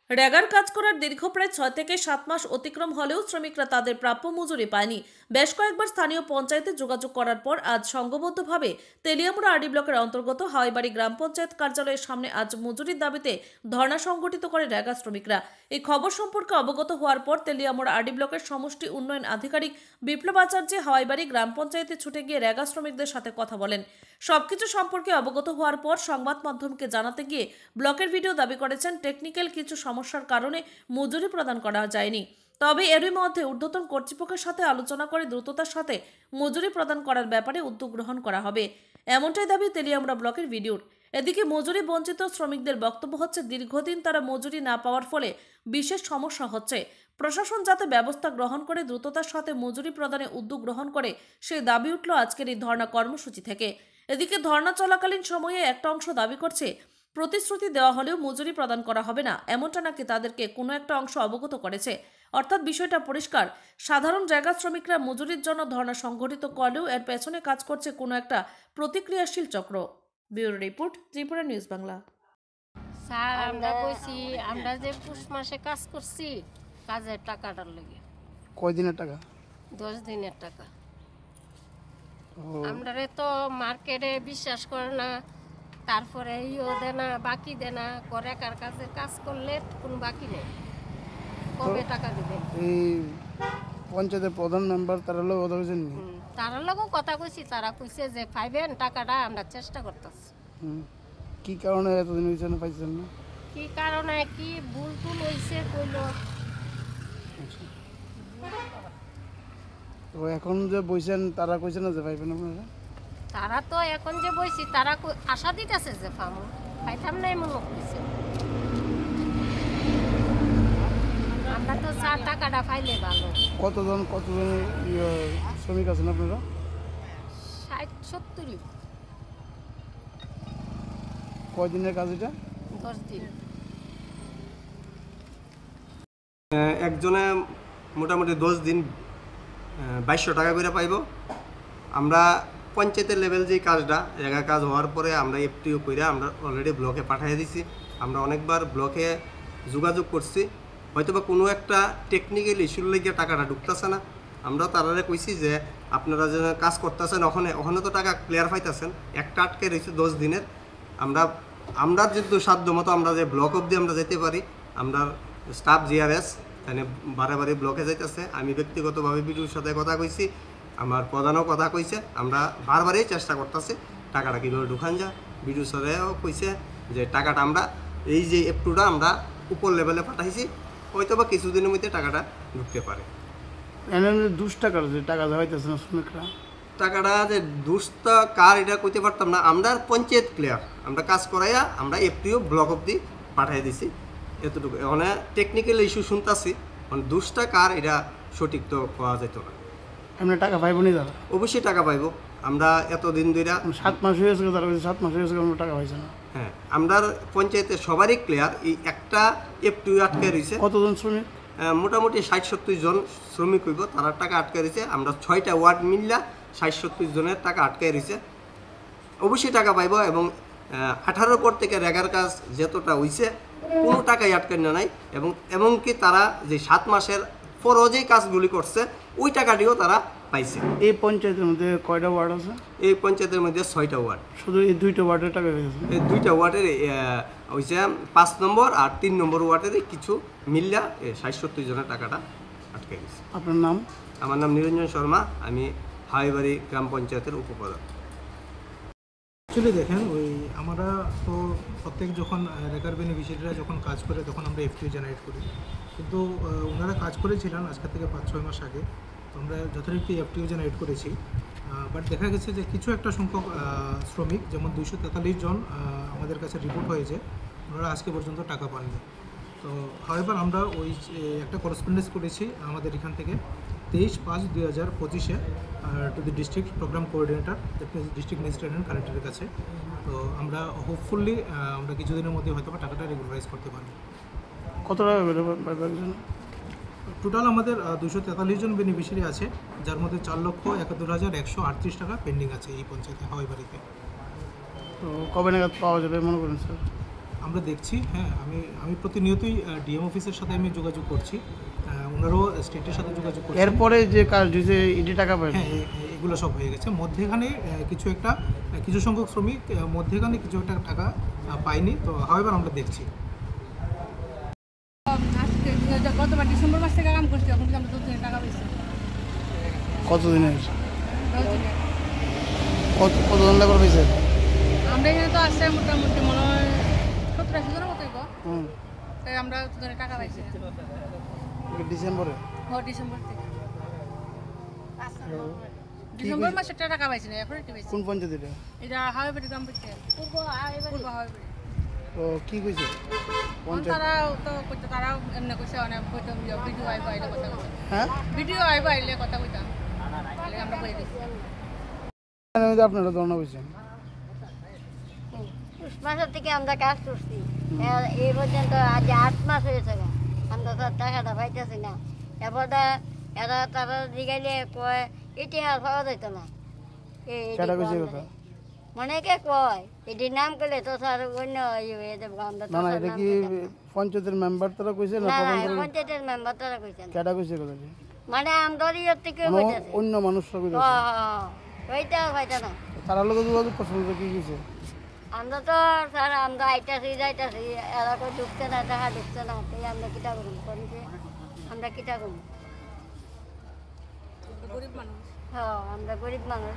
রেগার কাজ করার দীর্ঘ প্রায় 6 থেকে 7 মাস অতিক্রম হলেও শ্রমিকরা তাদের প্রাপ্য মজুরি পায়নি। বেশ কয়েকবার স্থানীয় পঞ্চায়েতে যোগাযোগ করার পর আজ সংঘবদ্ধভাবে তেলিয়ামুড়া আরডি ব্লকের অন্তর্গত হাওয়াইবাড়ি গ্রাম পঞ্চায়েত কার্যালয়ের সামনে আজ মজুরির দাবিতে ধর্ণা সংগঠিত করে রেগা শ্রমিকরা। এই খবর সম্পর্কে অবগত হওয়ার পর তেলিয়ামুড়া আরডি ব্লকের সমষ্টি উন্নয়ন আধিকারিক বিপ্লব আচার্য হাওয়াইবাড়ি গ্রাম পঞ্চায়েতে ছুটে গিয়ে রেগা শ্রমিকদের সাথে কথা বলেন। সবকিছু সম্পর্কে অবগত হওয়ার পর সংবাদ মাধ্যমকে জানাতে গিয়ে ব্লকের ভিডিও দাবি করেছেন টেকনিক্যাল কিছু সমস্যার কারণে মজুরি প্রদান করা যায়নি। তবে এরই মধ্যে ঊর্ধ্বতন কর্তৃপক্ষের সাথে আলোচনা করে দ্রুততার সাথে মজুরি প্রদান করার ব্যাপারে উদ্যোগ গ্রহণ করা হবে, এমনটাই দাবি তেলিয়ামুড়া ব্লকের ভিডিওর। এদিকে মজুরি বঞ্চিত শ্রমিকদের বক্তব্য হচ্ছে, দীর্ঘদিন তারা মজুরি না পাওয়ার ফলে বিশেষ সমস্যা হচ্ছে। প্রশাসন যাতে ব্যবস্থা গ্রহণ করে দ্রুততার সাথে মজুরি প্রদানে উদ্যোগ গ্রহণ করে সেই দাবি উঠল আজকের এই ধর্ণা কর্মসূচি থেকে। এদিকে ধর্ণা চলাকালীন সময়ে একটা অংশ দাবি করছে, প্রতিশ্রুতি দেওয়া হলেও মজুরি প্রদান করা হবে না, এমনটা নাকি তাদেরকে কোনো একটা অংশ অবগত করেছে। অর্থাৎ বিষয়টা পরিষ্কার, সাধারণ জায়গা শ্রমিকরা মজুরির জন্য ধর্ণা সংগঠিত করলেও এর পেছনে কাজ করছে কোনো একটা প্রতিক্রিয়াশীল চক্র। Bureau report, Tripura news Bangla. Sir, আমরা কইছি আমরা যে পুষ মাসে কাজ করছি, কাজের টাকাটার লাগে। কয় দিনের টাকা? 10 দিনের টাকা। আমরারে তো মার্কেটে বিশ্বাস করে না, তারপরে ইও দেনা বাকি দেনা করে, কার কাছে কাজ করলে কোনো বাকি নেই। কবে টাকা দিবেন? এই পঞ্চায়েতের প্রধান মেম্বার তারা লোক কথা বলছেন নি? তারা লগও কথা কইছি, তারা কইছে যে পাইবেন টাকাটা, আমরা চেষ্টা করতেছি। কি কারণে এতদিন হয়েছে না পাইছেন না? কি কারণে কি ভুল টুল হইছে কইলো। তো এখন যে বইছেন তারা কইছে না যে পাইবেন আপনারা? তারা তো এখন যে বইছি তারা আশা দিতেছে যে পামু, পাইতাম না এমন কইছে। আমরা তো 4 টাকাটা পাইলে ভালো। কতজন শ্রমিক আছেন আপনারা? 60-70। কয় দিনের কাজ এটা? 10 দিন। একজনে মোটামুটি 10 দিন 2200 টাকা করে পাইব। আমরা পঞ্চায়েতের লেভেল যে কাজটা জায়গা কাজ হওয়ার পরে আমরা এফটিও করে আমরা অলরেডি ব্লকে পাঠিয়ে দিছি। আমরা অনেকবার ব্লকে যোগাযোগ করছি, হয়তোবা কোনো একটা টেকনিক্যাল ইস্যুর লেগে টাকাটা ঢুকতেছে না। আমরা তারারে কইছি যে আপনারা যে কাজ করতেছেন ওখানে তো টাকা ক্লিয়ার পাইতেছেন, একটা আটকে রয়েছে 10 দিনের। আমরা যেহেতু সাধ্য মতো আমরা যে ব্লক অবধি আমরা যেতে পারি, আমরা স্টাফ জিআরএস তাহলে বারে ব্লকে যাইতেছে। আমি ব্যক্তিগতভাবে বিডিওর সাথে কথা কইছি, আমার প্রধানও কথা কইছে। আমরা বারবারই চেষ্টা করতেছি টাকাটা কীভাবে ঢুকান যায়। বিডিওর সাথেও কইছে যে টাকাটা আমরা এই যে এফটুটা আমরা উপর লেভেলে পাঠাইছি, হয়তো বা কিছুদিনের মধ্যে টাকাটা ঢুকতে পারে। এনে 2 টাকার যে টাকা হইতেছে না শ্রমিকরা, টাকাটা যে দুষ্ট কার এটা কইতে পারতাম না। আমরা পঞ্চায়েত ক্লিয়ার আমরা কাজ করাইয়া আমরা এফটিও ব্লক অবধি পাঠিয়ে দিছি, এতটুকু। মানে টেকনিক্যাল ইস্যু শুনতেছি, মানে 2টা কার এটা সঠিক তো পাওয়া যেত না। এমনি টাকা পাইব নি তারা? অবশ্যই টাকা পাইব। আমরা এতদিন ধরে 7 মাস হয়েছে, তারা 7 মাস হয়েছে টাকা পাইছে না। হ্যাঁ, আমরা পঞ্চায়েতে সবারই ক্লিয়ার, এই একটা এফটিও আটকে রয়েছে। কতজন শ্রমিক? মোটামুটি 60-70 জন শ্রমিক হইব, তারা টাকা আটকে রয়েছে। আমরা 6টা ওয়ার্ড মিললা 60-70 জনের টাকা আটকে রয়েছে। অবশ্যই টাকা পাইব। এবং 18 পর থেকে রেগার কাজ যতটা হইছে কোনো টাকাই আটকানো নাই। এবং এমনকি তারা যে 7 মাসের পরও যে কাজগুলি করছে ওই টাকাটিও তারা পাইছে। এই পঞ্চায়েতের মধ্যে কয়টা ওয়ার্ড আছে? এই পঞ্চায়েতের মধ্যে 6টা ওয়ার্ড। শুধু এই 2টা ওয়ার্ডের টাকা পেয়েছে? এই 2টা ওয়ার্ডের হয়েছে 5 নম্বর আর 3 নম্বর ওয়ার্ডের কিছু মিল্লা 60-70 জনের টাকাটা আটকে গেছে। আপনার নাম? আমার নাম নিরঞ্জন শর্মা, আমি হাওয়াইবাড়ি গ্রাম পঞ্চায়েতের উপপ্রধান। অ্যাকচুয়ালি দেখেন, আমরা তো প্রত্যেক যখন রেগার বেনিফিশিয়ারিরা যখন কাজ করে তখন আমরা এফটিও জেনারেট করি, কিন্তু ওনারা কাজ করেছিলেন আজকে থেকে 5-6 মাস আগে। তো আমরা যথারীতি এফটিও জেনারেট করেছি, বাট দেখা গেছে যে কিছু একটা সংখ্যক শ্রমিক, যেমন 243 জন আমাদের কাছে রিপোর্ট হয়েছে, ওনারা আজকে পর্যন্ত টাকা পাননি। তো হাওয়াইবার আমরা একটা করেসপন্ডেন্স করেছি আমাদের এখান থেকে 23/5/2025 to the district program coordinator, district magistrate and কালেক্টরের কাছে। তো আমরা হোপফুলি আমরা কিছুদিনের মধ্যে হয়তো টাকাটা রেগুলারাইজ করতে পারবো। কত টাকা করে পাইবেন? টোটাল আমাদের 243 জন বেনিফিশিয়ারি আছে, যার মধ্যে 4,71,138 টাকা পেন্ডিং আছে এই পঞ্চায়েতে হাওয়াইবাড়িতে। তো কবে নাগাদ পাওয়া যাবে মনে করেন স্যার? আমরা দেখছি, হ্যাঁ, আমি প্রতিনিয়তই ডিএম অফিসের সাথে আমি যোগাযোগ করছি, ওনারও স্টেটের সাথে যোগাযোগ করছি। এরপরে যে কাজ দিয়েছে ইডি টাকা পায় হ্যাঁ, এগুলো সব হয়ে গেছে। মধ্যেখানে কিছু সংখ্যক শ্রমিক মধ্যেখানে কিছু একটা টাকা পায়নি, তো হাওয়েভার আমরা দেখছি। আজকে গতবার ডিসেম্বর মাস থেকে কাম করছি, এখন কিন্তু আমরা 10 দিনের টাকা পেয়েছি। কতদিনের 10 দিনের কতজন লেবার পেয়েছে? আমরা এখানে তো আসছে মোটামুটি মনে হয় 70-80 জনের মতোই গো। হুম, তাই আমরা দুজনে টাকা পাইছি ডিসেম্বরে। ডিসেম্বর থেকে। ডিসেম্বর মাসে টাকা পাইছি না, এখন একটু পাইছি। কোন পঞ্চায়েত এটা? এটা হাওয়াবাড়ি গ্রাম পঞ্চায়েত, পূর্ব হাওয়াবাড়ি। তো কি কইছে পঞ্চায়েত? তারাও তো কইতে, তারাও এমনি কইছে, অনেক কইতাম ভিডিও আইব আইলে কথা কইতাম, হ্যাঁ, ভিডিও আইব আইলে কথা কইতাম, তাহলে আমরা বলে দিচ্ছি। আপনারা ধর্ণা করছেন? মাসের থেকে আমরা কাজ করছি, এই পর্যন্ত আজ 8 মাস হয়েছে গা। আমরা তো টাকাটা পাইতেছি না। এবারটা তারা জিগাইলে কয় ইতিহাস পাওয়া যেত না। কেডা কইছে কথা? মনেকে কয় এটির নাম করলে তো স্যার অন্য হয়ে যাবো। আমরা তো না না, স্যার এটা নাম কি কইতাম। পঞ্চায়েতের মেম্বার তারা কইছে না না প্রধান না, তারা? পঞ্চায়েতের মেম্বার তারা কইছেন, কেডা কইছে কথা? মানে আমরার ইয়ের থেকে মানে কইতেছে। অন্য মানুষরা কইছে? ওইটা হয়তো না। তারা লোক যোগাযোগ করছেন তো কি কইছে? আমরা তো স্যার আমরা আইতাছি যাইতাছি, এরা কই ঢুকছে না, টাকা ঢুকছে না, তাই আমরা কিটা করুন করিছে, আমরা কিটা করুন? গরিব মানুষ। হ্যাঁ, আমরা গরিব মানুষ।